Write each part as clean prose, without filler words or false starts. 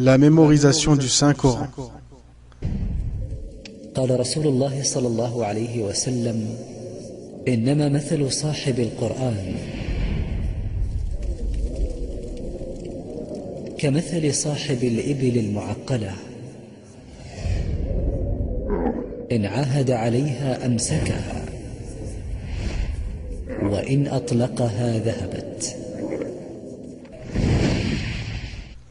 La mémorisation du Saint-Coran. قال رسول الله صلى الله عليه وسلم إنما مثل صاحب القرآن كمثل صاحب الإبل المعقلة إن عاهد عليها أمسكها وإن أطلقها ذهبت.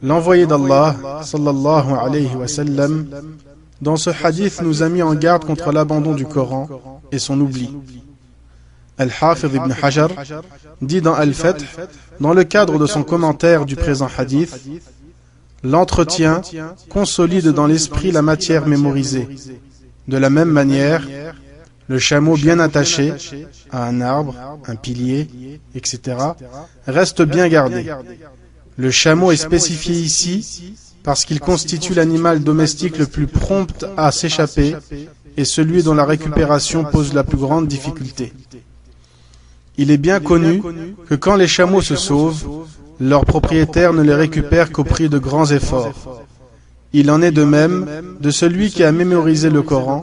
L'envoyé d'Allah, sallallahu alayhi wa sallam, dans ce hadith nous a mis en garde contre l'abandon du Coran et son oubli. Al-Hafidh ibn Hajar dit dans Al-Fath, dans le cadre de son commentaire du présent hadith, l'entretien consolide dans l'esprit la matière mémorisée. De la même manière, le chameau bien attaché à un arbre, un pilier, etc., reste bien gardé. Le chameau est spécifié ici parce qu'il constitue l'animal domestique le plus prompt à s'échapper et celui dont la récupération pose la plus grande difficulté. Il est bien connu que quand les chameaux se sauvent, leurs propriétaires ne les récupèrent qu'au prix de grands efforts. Il en est de même de celui qui a mémorisé le Coran.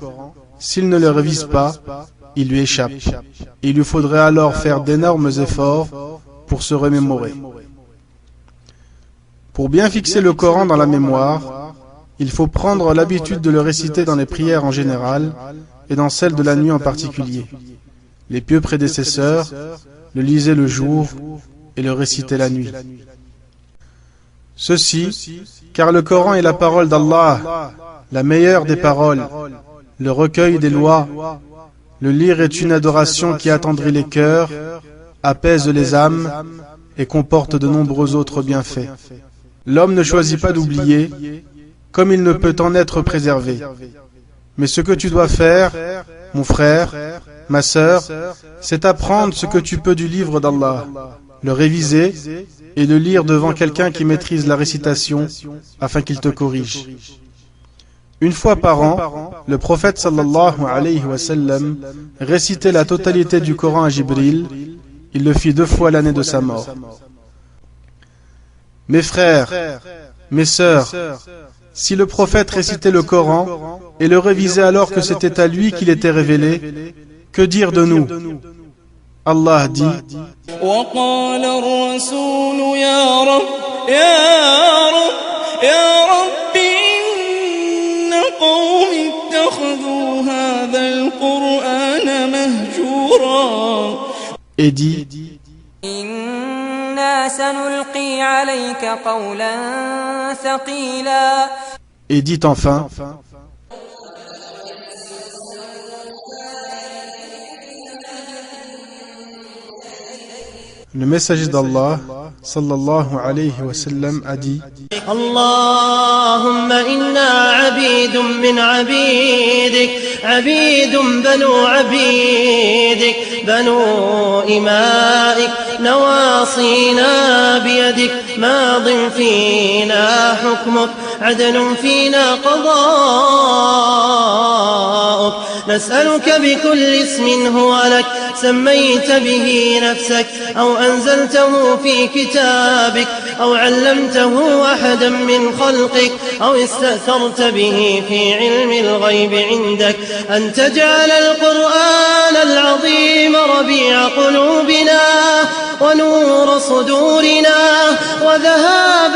S'il ne le révise pas, il lui échappe. Il lui faudrait alors faire d'énormes efforts pour se remémorer. Pour bien fixer le Coran dans la mémoire, il faut prendre l'habitude de le réciter dans les prières en général et dans celles de la nuit en particulier. Les pieux prédécesseurs le lisaient le jour et le récitaient la nuit. Ceci, car le Coran est la parole d'Allah, la meilleure des paroles, le recueil des lois. Le lire est une adoration qui attendrit les cœurs, apaise les âmes et comporte de nombreux autres bienfaits. L'homme ne choisit pas d'oublier, comme il ne peut en être préservé. Mais ce que tu dois faire, mon frère, ma sœur, c'est apprendre ce que tu peux du livre d'Allah, le réviser et le lire devant quelqu'un qui maîtrise la récitation afin qu'il te corrige. Une fois par an, le prophète sallallahu alayhi wa sallam récitait la totalité du Coran à Jibril. Il le fit 2 fois l'année de sa mort. Mes frères, mes sœurs, si le prophète récitait le Coran et le révisait alors que c'était à lui qu'il était révélé, que dire de nous? Allah dit: وقال الرسول يا رب إن قومي اتخذوا هذا القرآن مهجورا. Et dit: إنا سنلقي عليك قولا ثقيلا. Et dit enfin: le messager d'Allah, sallallahu alayhi wa sallam, a dit: اللهم إنا عبيد من عبيدك عبيد بنو عبيدك بنو إمائك نواصينا بيدك ماض فينا حكمك عدل فينا قضاؤك نسألك بكل اسم هو لك سميت به نفسك أو أنزلته في كتابك أو علمته أحدا من خلقك أو استأثرت به في علم الغيب عندك أن تجعل القرآن العظيم ربيع قلوبنا ونور صدورنا وذهاب